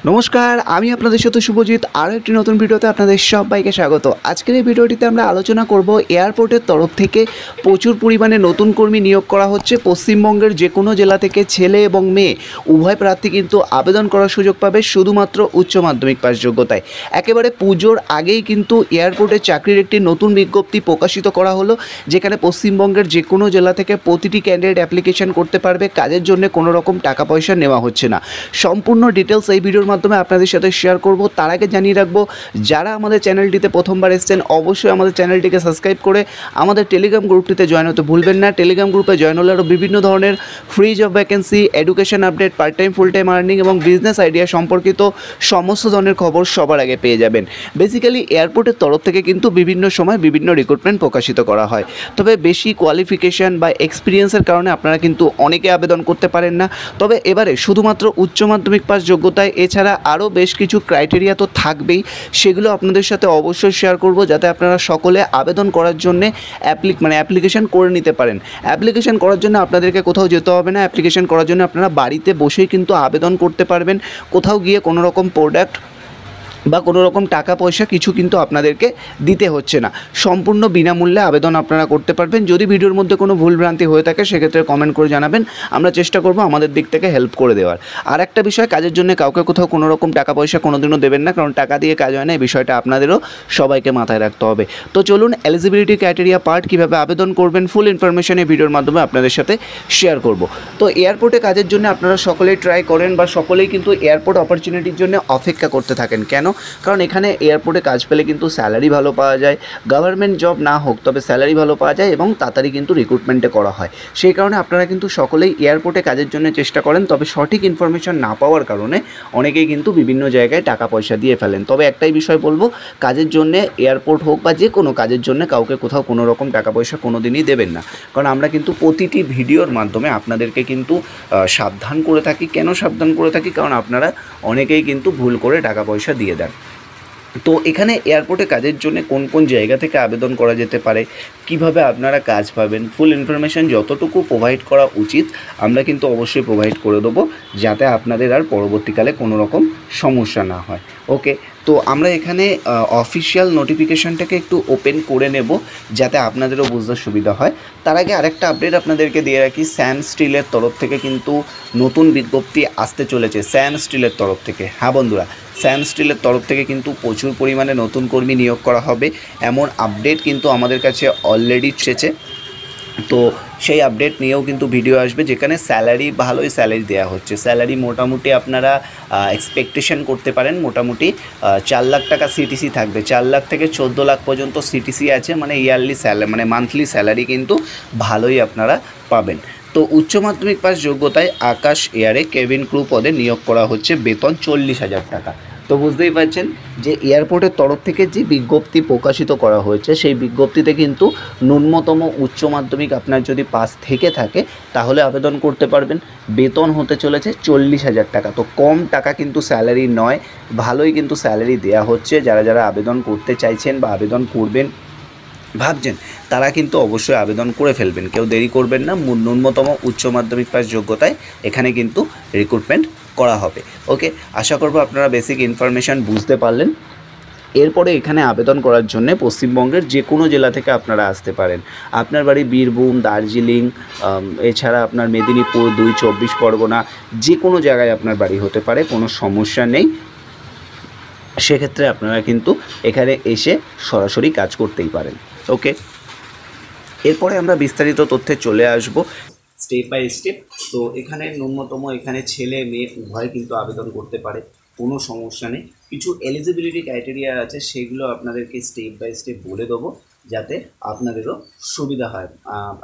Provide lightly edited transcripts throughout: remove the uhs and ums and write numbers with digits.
নমস্কার, আমি আপনাদের সাথে শুভজিৎ। আরও একটি নতুন ভিডিওতে আপনাদের সবাইকে স্বাগত। আজকের এই ভিডিওটিতে আমরা আলোচনা করব এয়ারপোর্টের তরফ থেকে প্রচুর পরিমাণে নতুন কর্মী নিয়োগ করা হচ্ছে। পশ্চিমবঙ্গের যে কোনো জেলা থেকে ছেলে এবং মেয়ে উভয় প্রার্থী কিন্তু আবেদন করার সুযোগ পাবে শুধুমাত্র উচ্চ মাধ্যমিক পাস যোগ্যতায়। একেবারে পুজোর আগেই কিন্তু এয়ারপোর্টের চাকরির একটি নতুন বিজ্ঞপ্তি প্রকাশিত করা হলো, যেখানে পশ্চিমবঙ্গের যে কোনো জেলা থেকে প্রতিটি ক্যান্ডিডেট অ্যাপ্লিকেশন করতে পারবে। কাজের জন্য কোনো রকম টাকা পয়সা নেওয়া হচ্ছে না। সম্পূর্ণ ডিটেলস এই ভিডিওর মাধ্যমে আপনাদের সাথে শেয়ার করব। তার আগে জানিয়ে রাখবো, যারা আমাদের চ্যানেলটিতে প্রথমবার এসেছেন অবশ্যই আমাদের চ্যানেলটিকে সাবস্ক্রাইব করে আমাদের টেলিগ্রাম গ্রুপটিতে জয়েন হতে ভুলবেন না। টেলিগ্রাম গ্রুপে জয়েন হলে আরও বিভিন্ন ধরনের free job vacancy, education update, part time full time earning এবং বিজনেস আইডিয়া সম্পর্কিত সমস্ত ধরনের খবর সবার আগে পেয়ে যাবেন। বেসিক্যালি এয়ারপোর্টের তরফ থেকে কিন্তু বিভিন্ন সময় বিভিন্ন রিক্রুটমেন্ট প্রকাশিত করা হয়, তবে বেশি কোয়ালিফিকেশান বা এক্সপিরিয়েন্সের কারণে আপনারা কিন্তু অনেকে আবেদন করতে পারেন না। তবে এবারে শুধুমাত্র উচ্চ মাধ্যমিক পাস যোগ্যতায়, এছাড়া আরও বেশ কিছু ক্রাইটেরিয়া তো থাকবেই, সেগুলো আপনাদের সাথে অবশ্যই শেয়ার করব, যাতে আপনারা সকলে আবেদন করার জন্যে অ্যাপ্লিকেশন করে নিতে পারেন। অ্যাপ্লিকেশন করার জন্য আপনাদেরকে কোথাও যেতে হবে না। অ্যাপ্লিকেশন করার জন্য আপনারা বাড়িতে বসেই কিন্তু আবেদন করতে পারবেন। কোথাও গিয়ে কোনো রকম প্রোডাক্ট বা কোনো রকম টাকা পয়সা কিছু কিন্তু আপনাদেরকে দিতে হচ্ছে না। সম্পূর্ণ বিনামূল্যে আবেদন আপনারা করতে পারবেন। যদি ভিডিওর মধ্যে কোনো ভুলভ্রান্তি হয়ে থাকে সেক্ষেত্রে কমেন্ট করে জানাবেন, আমরা চেষ্টা করব আমাদের দিক থেকে হেল্প করে দেওয়ার। আর একটা বিষয়, কাজের জন্য কাউকে কোথাও কোনো রকম টাকা পয়সা কোনোদিনও দেবেন না, কারণ টাকা দিয়ে কাজ হয় না। এই বিষয়টা আপনাদেরও সবাইকে মাথায় রাখতে হবে। তো চলুন, এলিজিবিলিটি ক্রাইটেরিয়া পার্ট, কীভাবে আবেদন করবেন, ফুল ইনফরমেশন এই ভিডিওর মাধ্যমে আপনাদের সাথে শেয়ার করব। তো এয়ারপোর্টে কাজের জন্য আপনারা সকলেই ট্রাই করেন বা সকলেই কিন্তু এয়ারপোর্ট অপরচুনিটির জন্য অপেক্ষা করতে থাকেন। কেন? কারণ এখানে এয়ারপোর্টে কাজ পেলে কিন্তু স্যালারি ভালো পাওয়া যায়। গভর্নমেন্ট জব না হোক, তবে স্যালারি ভালো পাওয়া যায় এবং তাড়াতাড়ি কিন্তু রিক্রুটমেন্টে করা হয়। সেই কারণে আপনারা কিন্তু সকলেই এয়ারপোর্টে কাজের জন্য চেষ্টা করেন, তবে সঠিক ইনফরমেশন না পাওয়ার কারণে অনেকেই কিন্তু বিভিন্ন জায়গায় টাকা পয়সা দিয়ে ফেলেন। তবে একটাই বিষয় বলবো, কাজের জন্য এয়ারপোর্ট হোক বা যে কোনো কাজের জন্য কাউকে কোথাও কোনো রকম টাকা পয়সা কোনো দিনই দেবেন না, কারণ আমরা কিন্তু প্রতিটি ভিডিওর মাধ্যমে আপনাদেরকে কিন্তু সাবধান করে থাকি। কেন সাবধান করে থাকি? কারণ আপনারা অনেকেই কিন্তু ভুল করে টাকা পয়সা দিয়ে দেন। তো এখানে এয়ারপোর্টে কাজের জন্য কোন কোন জায়গা থেকে আবেদন করা যেতে পারে, কিভাবে আপনারা কাজ পাবেন, ফুল ইনফরমেশান যতটুকু প্রোভাইড করা উচিত আমরা কিন্তু অবশ্যই প্রোভাইড করে দেবো, যাতে আপনাদের আর পরবর্তীকালে কোনো রকম সমস্যা না হয়। ওকে, তো আমরা এখানে অফিসিয়াল নোটিফিকেশানটাকে একটু ওপেন করে নেব, যাতে আপনাদেরও বুঝতে সুবিধা হয়। তার আগে আরেকটা আপডেট আপনাদেরকে দিয়ে রাখি, স্যাম স্টিলের তরফ থেকে কিন্তু নতুন বিজ্ঞপ্তি আসতে চলেছে। স্যাম স্টিলের তরফ থেকে, হ্যাঁ বন্ধুরা, স্যাম স্টিলের তরফ থেকে কিন্তু প্রচুর পরিমাণে নতুন কর্মী নিয়োগ করা হবে, এমন আপডেট কিন্তু আমাদের কাছে অলরেডি এসেছে। তো সেই আপডেট নিয়েও কিন্তু ভিডিও আসবে, যেখানে স্যালারি, ভালোই স্যালারি দেওয়া হচ্ছে। স্যালারি মোটামুটি আপনারা এক্সপেকটেশন করতে পারেন, মোটামুটি 4 লাখ টাকা সিটিসি থাকবে। 4 লাখ থেকে 14 লাখ পর্যন্ত সিটিসি আছে, মানে ইয়ারলি স্যালারি, মানে মান্থলি স্যালারি কিন্তু ভালোই আপনারা পাবেন। তো উচ্চ মাধ্যমিক পাস যোগ্যতায় আকাশ এয়ারে কেবিন ক্রু পদে নিয়োগ করা হচ্ছে, বেতন 40,000 টাকা। তো বুঝতেই পারছেন যে এয়ারপোর্টের তরফ থেকে যে বিজ্ঞপ্তি প্রকাশিত করা হয়েছে, সেই বিজ্ঞপ্তিতে কিন্তু ন্যূনতম উচ্চ মাধ্যমিক আপনার যদি পাস থেকে থাকে তাহলে আবেদন করতে পারবেন। বেতন হতে চলেছে 40,000 টাকা। তো কম টাকা কিন্তু স্যালারি নয়, ভালোই কিন্তু স্যালারি দেওয়া হচ্ছে। যারা যারা আবেদন করতে চাইছেন বা আবেদন করবেন ভাবছেন, তারা কিন্তু অবশ্যই আবেদন করে ফেলবেন, কেউ দেরি করবেন না। ন্যূনতম উচ্চ মাধ্যমিক পাস যোগ্যতায় এখানে কিন্তু রিক্রুটমেন্ট করা হবে। ওকে, আশা করব আপনারা বেসিক ইনফরমেশান বুঝতে পারলেন। এরপরে এখানে আবেদন করার জন্য পশ্চিমবঙ্গের যে কোনো জেলা থেকে আপনারা আসতে পারেন। আপনার বাড়ি বীরভূম, দার্জিলিং, এছাড়া আপনার মেদিনীপুর, 2 24 পরগনা, যে কোনো জায়গায় আপনার বাড়ি হতে পারে, কোনো সমস্যা নেই। সেক্ষেত্রে আপনারা কিন্তু এখানে এসে সরাসরি কাজ করতেই পারেন। ওকে, এরপরে আমরা বিস্তারিত তথ্যে চলে আসব স্টেপ বাই স্টেপ। তো এখানে ন্যূনতম, এখানে ছেলে মেয়ে উভয় কিন্তু আবেদন করতে পারে, কোনো সমস্যা নেই। কিছু এলিজিবিলিটি ক্রাইটেরিয়া আছে, সেগুলো আপনাদেরকে স্টেপ বাই স্টেপ বলে দেবো, যাতে আপনাদেরও সুবিধা হয়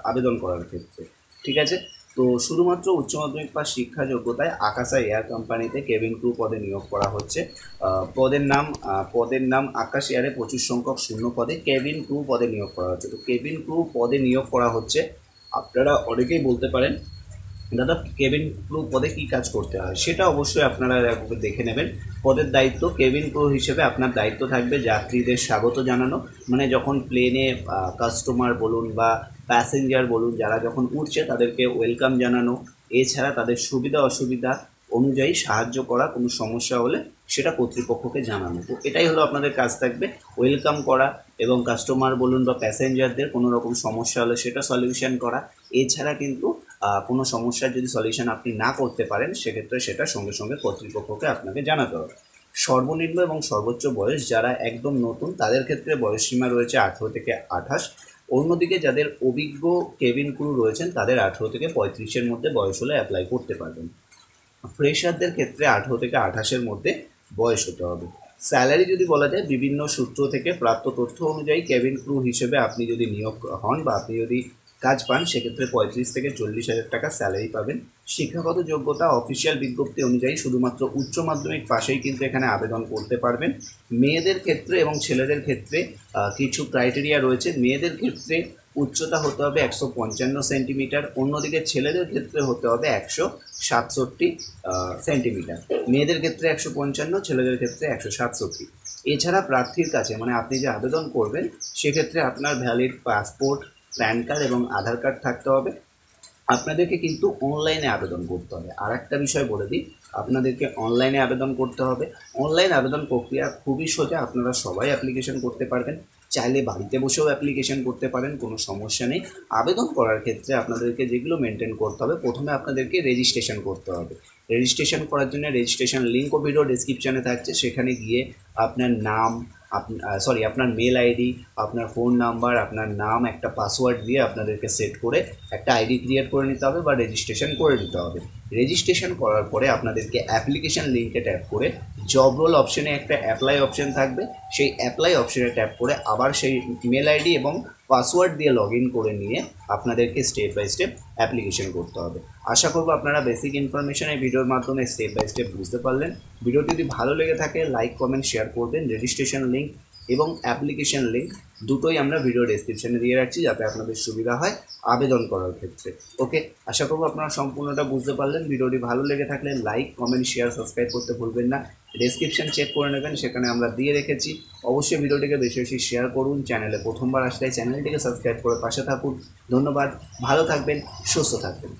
আবেদন করার ক্ষেত্রে। ঠিক আছে, তো শুধুমাত্র উচ্চ মাধ্যমিক পাস শিক্ষা যোগ্যতায় আকাশা এয়ার কোম্পানিতে কেবিন ক্রু পদে নিয়োগ করা হচ্ছে। পদের নাম আকাশ এয়ারে 25 সংখ্যক শূন্য পদে কেবিন ক্রু পদে নিয়োগ করা হচ্ছে। তো কেবিন ক্রু পদে নিয়োগ করা হচ্ছে। আপনারা অনেকেই বলতে পারেন, দাদা কেবিন ক্রু পদে কী কাজ করতে হয়, সেটা অবশ্যই আপনারা দেখে নেবেন। পদের দায়িত্ব, কেবিন ক্রু হিসেবে আপনার দায়িত্ব থাকবে যাত্রীদের স্বাগত জানানো, মানে যখন প্লেনে কাস্টমার বলুন বা প্যাসেঞ্জার বলুন, যারা যখন উঠছে তাদেরকে ওয়েলকাম জানানো, এছাড়া তাদের সুবিধা অসুবিধা অনুযায়ী সাহায্য করা, কোনো সমস্যা হলে সেটা কর্তৃপক্ষকে জানানো। তো এটাই হলো আপনাদের কাজ থাকবে, ওয়েলকাম করা এবং কাস্টমার বলুন বা প্যাসেঞ্জারদের কোনো রকম সমস্যা হলে সেটা সলিউশন করা। এছাড়া কিন্তু কোনো সমস্যার যদি সলিউশন আপনি না করতে পারেন সেক্ষেত্রে সেটা সঙ্গে সঙ্গে কর্তৃপক্ষকে আপনাকে জানাতে হবে। সর্বনিম্ন এবং সর্বোচ্চ বয়স যারা একদম নতুন তাদের ক্ষেত্রে বয়সসীমা রয়েছে 18 থেকে 28। অন্যদিকে যাদের অভিজ্ঞ কেবিন ক্রু রয়েছেন তাদের 18 থেকে 35-এর মধ্যে বয়স হলে অ্যাপ্লাই করতে পারবেন। ফ্রেশারদের ক্ষেত্রে 18 থেকে 28-এর মধ্যে বয়স হতে হবে। স্যালারি যদি বলা যায়, বিভিন্ন সূত্র থেকে প্রাপ্ত তথ্য অনুযায়ী কেবিন ক্রু হিসেবে আপনি যদি নিয়োগ হন বা আপনি যদি কাজ পান সেক্ষেত্রে 35 থেকে 40,000 টাকা স্যালারি পাবেন। শিক্ষাগত যোগ্যতা অফিসিয়াল বিজ্ঞপ্তি অনুযায়ী শুধুমাত্র উচ্চ মাধ্যমিক পাশেই কিন্তু এখানে আবেদন করতে পারবেন। মেয়েদের ক্ষেত্রে এবং ছেলেদের ক্ষেত্রে কিছু ক্রাইটেরিয়া রয়েছে। মেয়েদের ক্ষেত্রে উচ্চতা হতে হবে 155 সেন্টিমিটার, অন্যদিকে ছেলেদের ক্ষেত্রে হতে হবে 167 সেন্টিমিটার। মেয়েদের ক্ষেত্রে 155, ছেলেদের ক্ষেত্রে 167। এছাড়া প্রার্থীর কাছে মানে আপনি যে আবেদন করবেন সেক্ষেত্রে আপনার ভ্যালিড পাসপোর্ট, প্যান কার্ড এবং আধার কার্ড থাকতে হবে। আপনাদেরকে কিন্তু অনলাইনে আবেদন করতে হবে। আর একটা বিষয় বলে দিই, আপনাদেরকে অনলাইনে আবেদন করতে হবে। অনলাইন আবেদন প্রক্রিয়া খুবই সোজা, আপনারা সবাই অ্যাপ্লিকেশন করতে পারবেন। চাইলে বাড়িতে বসেও অ্যাপ্লিকেশন করতে পারেন, কোনো সমস্যা নেই। আবেদন করার ক্ষেত্রে আপনাদেরকে যেগুলো মেনটেন করতে হবে, প্রথমে আপনাদেরকে রেজিস্ট্রেশন করতে হবে। রেজিস্ট্রেশন করার জন্য রেজিস্ট্রেশন লিঙ্কও ভিডিও ডেসক্রিপশানে থাকছে, সেখানে গিয়ে আপনার নাম, আপনার মেল আইডি, আপনার ফোন নাম্বার, আপনার নাম, একটা পাসওয়ার্ড দিয়ে আপনাদেরকে সেট করে একটা আইডি ক্রিয়েট করে নিতে হবে বা রেজিস্ট্রেশন করে নিতে হবে। রেজিস্ট্রেশন করার পরে আপনাদেরকে অ্যাপ্লিকেশান লিঙ্কে ট্যাপ করে জব রোল অপশানে একটা অ্যাপ্লাই অপশান থাকবে, সেই অ্যাপ্লাই অপশানে ট্যাপ করে আবার সেই মেল আইডি এবং পাসওয়ার্ড দিয়ে লগ ইন করে নিয়ে আপনাদেরকে স্টেপ বাই স্টেপ অ্যাপ্লিকেশন করতে হবে। আশা করব আপনারা বেসিক ইনফরমেশন এই ভিডিওর মাধ্যমে স্টেপ বাই স্টেপ বুঝতে পারলেন। ভিডিওটি যদি ভালো লেগে থাকে লাইক, কমেন্ট, শেয়ার করবেন। রেজিস্ট্রেশন লিঙ্ক এবং অ্যাপ্লিকেশন লিঙ্ক দুটোই আমরা ভিডিও ডেসক্রিপশানে দিয়ে রাখছি যাতে আপনাদের সুবিধা হয় আবেদন করার ক্ষেত্রে। ওকে, আশা করব আপনারা সম্পূর্ণটা বুঝতে পারলেন। ভিডিওটি ভালো লেগে থাকলে লাইক, কমেন্ট, শেয়ার, সাবস্ক্রাইব করতে ভুলবেন না। ডেসক্রিপশান চেক করে নেবেন, সেখানে আমরা দিয়ে রেখেছি। অবশ্যই ভিডিওটিকে বেশি বেশি শেয়ার করুন। চ্যানেলে প্রথমবার আসলে চ্যানেলটিকে সাবস্ক্রাইব করে পাশে থাকুন। ধন্যবাদ, ভালো থাকবেন, সুস্থ থাকবেন।